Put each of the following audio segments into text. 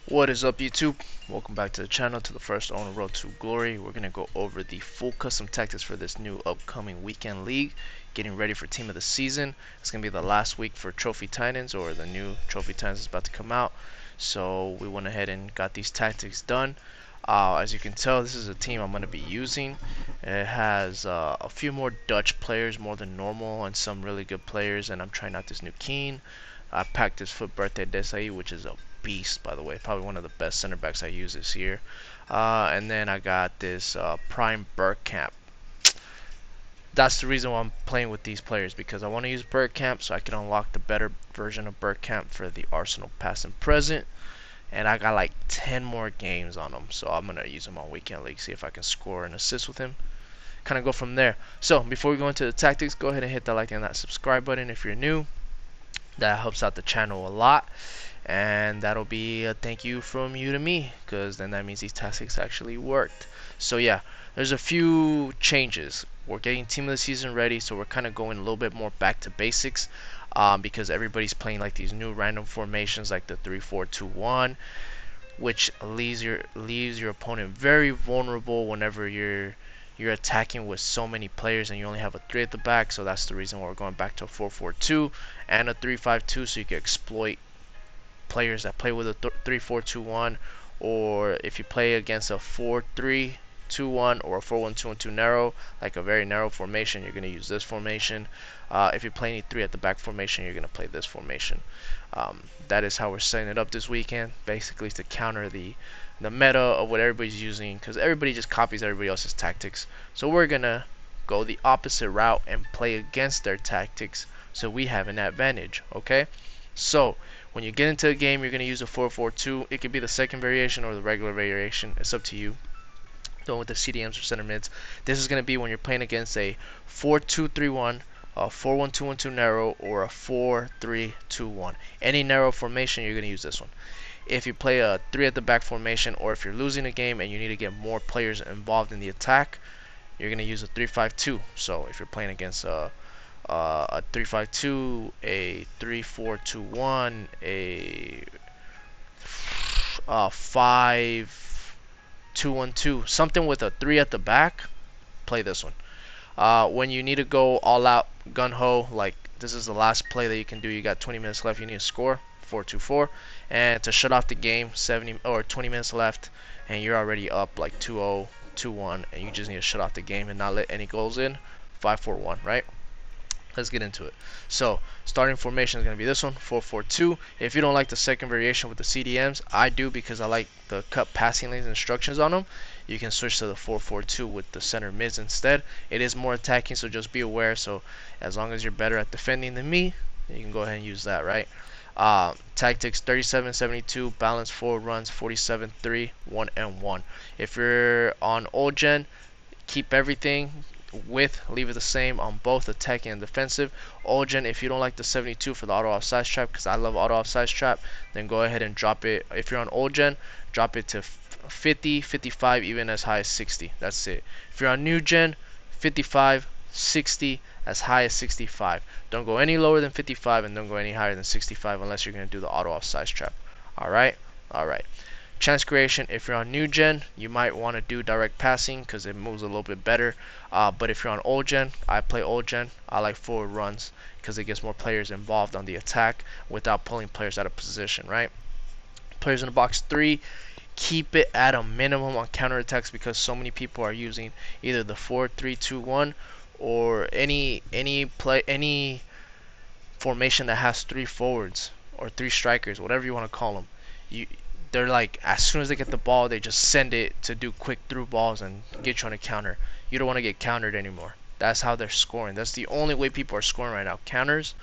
What is up, YouTube? Welcome back to the channel, to the first on the road to glory. We're going to go over the full custom tactics for this new upcoming weekend league, getting ready for team of the season. It's going to be the last week for Trophy Titans, or the new Trophy Titans is about to come out. So we went ahead and got these tactics done. As you can tell, this is a team I'm going to be using. It has a few more Dutch players, more than normal, and some really good players, and I'm trying out this new Keane. I packed this Foot Birthday Desai, which is a beast, by the way. Probably one of the best center backs I use this year. And then I got this Prime Bergkamp. That's the reason why I'm playing with these players, because I want to use Bergkamp so I can unlock the better version of Bergkamp for the Arsenal past and present. And I got like 10 more games on him, so I'm going to use him on Weekend League, see if I can score and assist with him. Kind of go from there. So before we go into the tactics, go ahead and hit that like and that subscribe button if you're new. That helps out the channel a lot, and that'll be a thank you from you to me, because then that means these tactics actually worked. So yeah, there's a few changes. We're getting team of the season ready, so we're kind of going a little bit more back to basics, because everybody's playing like these new random formations like the 3-4-2-1, which leaves your opponent very vulnerable whenever you're attacking with so many players and you only have a 3 at the back. So that's the reason why we're going back to a 4-4-2 and a 3-5-2, so you can exploit players that play with a 3-4-2-1, or if you play against a 4-3-2-1 or a 4-1-2-1-2 narrow, like a very narrow formation, you're going to use this formation. If you play any 3 at the back formation, you're going to play this formation. That is how we're setting it up this weekend, basically to counter the meta of what everybody's using, because everybody just copies everybody else's tactics. So we're gonna go the opposite route and play against their tactics, so we have an advantage. Okay, so when you get into a game, you're gonna use a 4-4-2. It could be the second variation or the regular variation. It's up to you. Going with the CDMs or center mids. This is gonna be when you're playing against a 4-2-3-1, a 4-1-2-1-2 narrow, or a 4-3-2-1. Any narrow formation, you're gonna use this one. If you play a 3 at the back formation, or if you're losing a game and you need to get more players involved in the attack, you're going to use a 3-5-2. So if you're playing against a 3-5-2, a 3-4-2-1, a 5-2-1-2, something with a 3 at the back, play this one. When you need to go all out gun ho, like this is the last play that you can do, you got 20 minutes left, you need to score 4-2-4, and to shut off the game, 70 or 20 minutes left, and you're already up like 2-0, 2-1, and you just need to shut off the game and not let any goals in. 5-4-1, right? Let's get into it. So starting formation is going to be this one, 4-4-2. If you don't like the second variation with the CDMs, I do, because I like the cut passing lanes instructions on them. You can switch to the 4-4-2 with the center mids instead. It is more attacking, so just be aware. So as long as you're better at defending than me, you can go ahead and use that, right? Tactics 37-72, balance 4 runs, 47-3, 1 and 1. If you're on old gen, keep everything leave it the same on both attacking and defensive. Old gen, if you don't like the 72 for the auto offside trap, because I love auto offside trap, then go ahead and drop it. If you're on old gen, drop it to 50, 55, even as high as 60. That's it. If you're on new gen, 55, 60, as high as 65. Don't go any lower than 55, and don't go any higher than 65 unless you're going to do the auto offside trap. Alright? Alright. Chance creation, if you're on new gen, you might want to do direct passing because it moves a little bit better. But if you're on old gen, I play old gen. I like forward runs because it gets more players involved on the attack without pulling players out of position, right? Players in the box 3, keep it at a minimum on counterattacks, because so many people are using either the 4-3-2-1 or any formation that has 3 forwards or 3 strikers, whatever you want to call them. They're like, as soon as they get the ball, they just send it to do quick through balls and get you on a counter. You don't want to get countered anymore. That's how they're scoring. That's the only way people are scoring right now. Counters,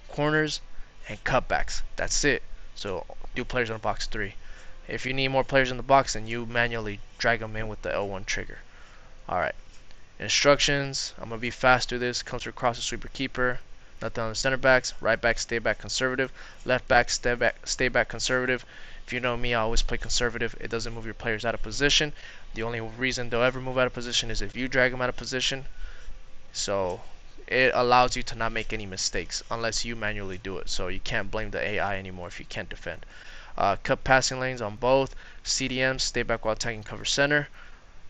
corners, and cutbacks. That's it. So do players in the box 3. If you need more players in the box, then you manually drag them in with the L1 trigger. Alright. Instructions. I'm going to be fast through this. Comes across the sweeper keeper. Nothing on the center backs. Right back, stay back, conservative. Left back, stay back, conservative. If you know me, I always play conservative. It doesn't move your players out of position. The only reason they'll ever move out of position is if you drag them out of position. So it allows you to not make any mistakes unless you manually do it. So you can't blame the AI anymore if you can't defend. Cut passing lanes on both. CDM, stay back while attacking, cover center.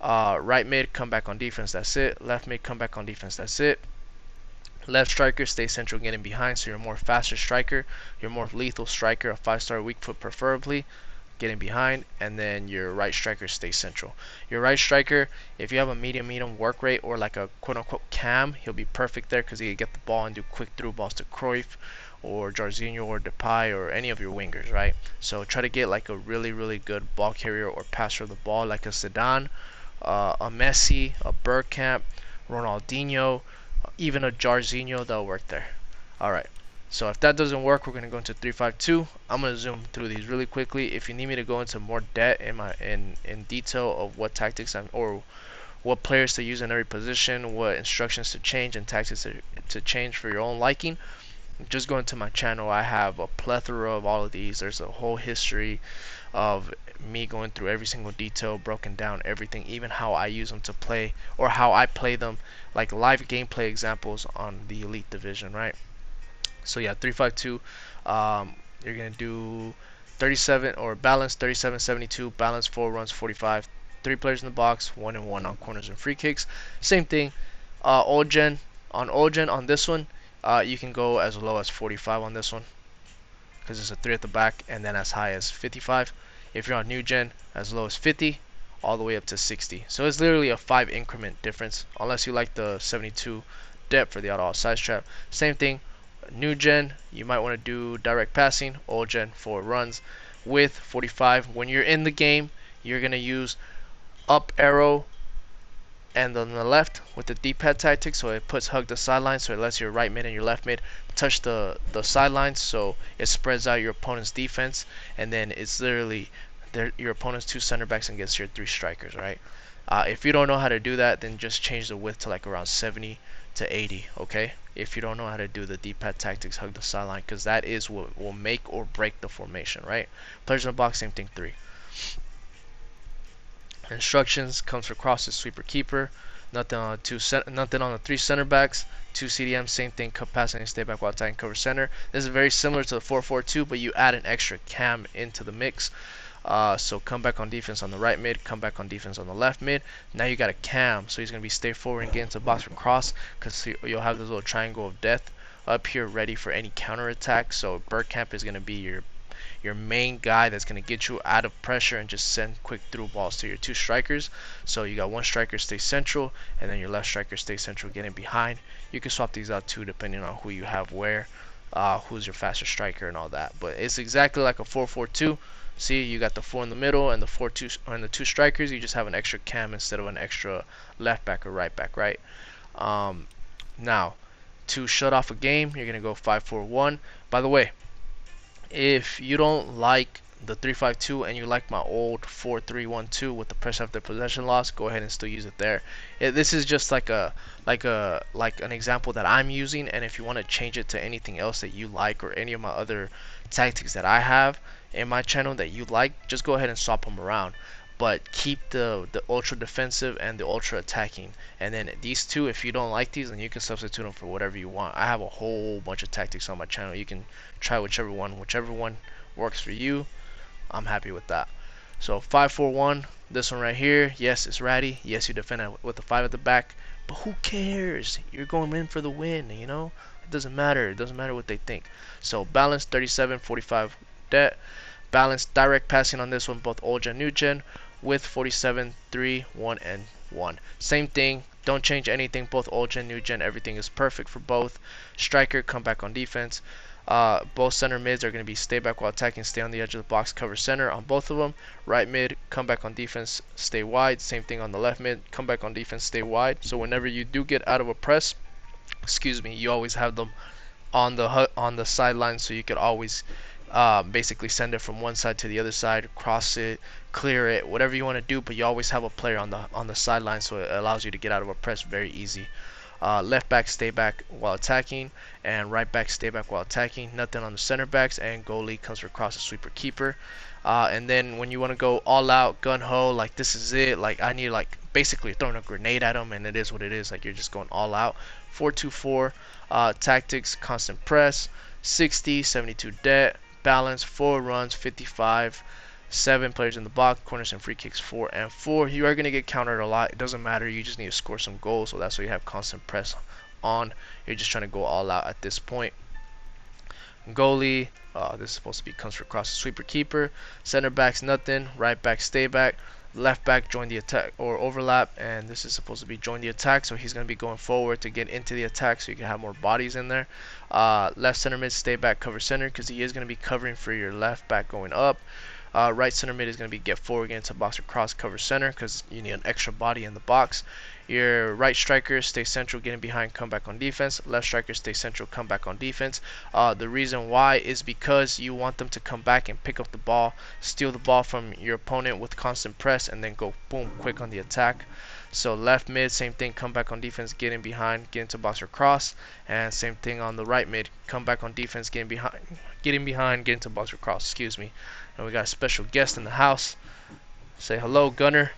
Right mid, come back on defense, that's it. Left mid, come back on defense, that's it. Left striker, stay central, getting behind, so you're a more faster striker. You're a more lethal striker, a 5-star weak foot preferably, getting behind. And then your right striker, stay central. Your right striker, if you have a medium work rate or like a quote-unquote cam, he'll be perfect there because he can get the ball and do quick through balls to Cruyff or Jorginho or Depay or any of your wingers, right? So try to get like a really good ball carrier or passer of the ball, like a Zidane, a Messi, a Bergkamp, Ronaldinho, even a Jorginho. That'll work there. Alright, so if that doesn't work, we're going to go into 3-5-2. I'm going to zoom through these really quickly. If you need me to go into more depth in detail of what tactics or what players to use in every position, what instructions to change and tactics to change for your own liking, just go into my channel. I have a plethora of all of these. There's a whole history of me going through every single detail, broken down everything, even how I use them to play or how I play them, like live gameplay examples on the Elite Division, right? So yeah, 3-5-2. You're gonna do 37 or balance 37-72, balance 4 runs 45, 3 players in the box, 1 and 1 on corners and free kicks. Same thing. Old gen on this one. You can go as low as 45 on this one because it's a 3 at the back, and then as high as 55. If you're on new gen, as low as 50 all the way up to 60. So it's literally a 5 increment difference, unless you like the 72 depth for the auto size trap. Same thing, new gen, you might want to do direct passing. Old gen, 4 runs with 45. When you're in the game, you're going to use up arrow and on the left with the D-pad tactic, so it puts hug the sideline, so it lets your right mid and your left mid touch the sidelines, so it spreads out your opponent's defense, and then it's literally your opponent's 2 center backs against your 3 strikers, right? If you don't know how to do that, then just change the width to like around 70 to 80, okay? If you don't know how to do the D-pad tactics, hug the sideline, because that is what will make or break the formation, right? Players in the box, same thing, 3. Instructions comes for crosses, sweeper, keeper. Nothing on the 3 center backs. 2 CDM, same thing. Cut passing and stay back while attacking, cover center. This is very similar to the 4-4-2, but you add an extra cam into the mix. So come back on defense on the right mid, come back on defense on the left mid. Now you got a cam, so he's gonna be stay forward and get into the box for cross, because you'll have this little triangle of death up here ready for any counter attack. So Bergkamp is gonna be your main guy that's going to get you out of pressure and just send quick through balls to your 2 strikers. So you got 1 striker stay central, and then your left striker stay central getting behind. You can swap these out too depending on who you have where, who's your faster striker and all that. But it's exactly like a 4-4-2. See, you got the 4 in the middle and the 4-2 and the 2 strikers. You just have an extra cam instead of an extra left back or right back, right? Now, to shut off a game, you're going to go 5-4-1. By the way, if you don't like the 3-5-2 and you like my old 4-3-1-2 with the press after possession loss, go ahead and still use it there. This is just like an example that I'm using, and if you want to change it to anything else that you like or any of my other tactics that I have in my channel that you like, just go ahead and swap them around. But keep the ultra defensive and the ultra attacking, and then these 2, if you don't like these, then you can substitute them for whatever you want. I have a whole bunch of tactics on my channel. You can try whichever one works for you. I'm happy with that. So 5-4-1, this one right here, yes, it's ratty. Yes, you defend it with the 5 at the back, but who cares? You're going in for the win, you know? It doesn't matter. It doesn't matter what they think. So balance 37-45 debt. Balance direct passing on this one, both old gen, new gen, with 47, 3, 1, and 1. Same thing, don't change anything, both old gen, new gen, everything is perfect for both. Striker, come back on defense. Both center mids are going to be stay back while attacking, stay on the edge of the box, cover center on both of them. Right mid, come back on defense, stay wide. Same thing on the left mid, come back on defense, stay wide. So whenever you do get out of a press, you always have them on the sideline, so you could always basically send it from one side to the other side, cross it, clear it, whatever you want to do, but you always have a player on the sideline, so it allows you to get out of a press very easy. Left back stay back while attacking, and right back stay back while attacking. Nothing on the center backs, and goalie comes for cross, a sweeper, keeper. And then when you want to go all out, gun ho, like this is it, like I need like basically throwing a grenade at them, and it is what it is, like you're just going all out. 4-2-4 tactics, constant press, 60, 72 debt, balance, 4 runs, 55, 7 players in the box, corners and free kicks 4 and 4. You are going to get countered a lot. It doesn't matter. You just need to score some goals. So that's why you have constant press on. You're just trying to go all out at this point. Goalie, this is supposed to be comes for cross, sweeper, keeper. Center backs nothing. Right back stay back. Left back join the attack or overlap, and this is supposed to be join the attack, so he's going to be going forward to get into the attack so you can have more bodies in there. Left center mid stay back cover center because he is going to be covering for your left back going up. Right center mid is going to be get forward, get into box or cross, cover center because you need an extra body in the box. Your right striker stay central, getting behind, come back on defense. Left striker stay central, come back on defense. The reason why is because you want them to come back and pick up the ball, steal the ball from your opponent with constant press, and then go boom quick on the attack. So left mid, same thing, come back on defense, get in behind, get into box or cross, and same thing on the right mid, come back on defense, get in behind, get into box or cross. Excuse me. And we got a special guest in the house. Say hello, Gunner.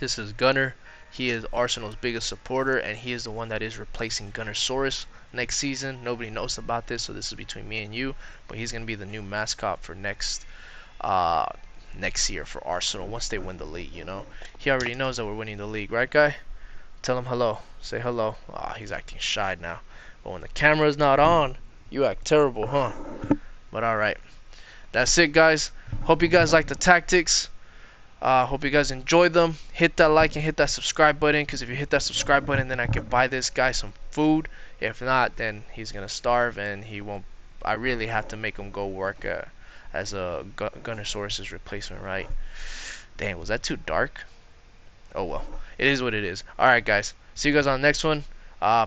This is Gunner. He is Arsenal's biggest supporter, and he is the one that is replacing Gunnersaurus next season. Nobody knows about this, so this is between me and you. But he's gonna be the new mascot for next year for Arsenal once they win the league. You know, he already knows that we're winning the league, right, guy? Tell him hello. Say hello. Ah, he's acting shy now. But when the camera's not on, you act terrible, huh? But all right. That's it, guys. Hope you guys like the tactics. Hope you guys enjoyed them. Hit that like and hit that subscribe button, because if you hit that subscribe button, then I can buy this guy some food. If not, then he's gonna starve and he won't. I really have to make him go work as a Gunnersaurus replacement, right? Dang, was that too dark? Oh well, it is what it is. All right, guys. See you guys on the next one.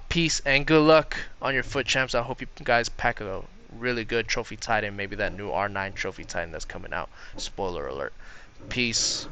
Peace and good luck on your foot champs. I hope you guys pack a really good trophy titan, maybe that new R9 trophy titan that's coming out. Spoiler alert. Peace.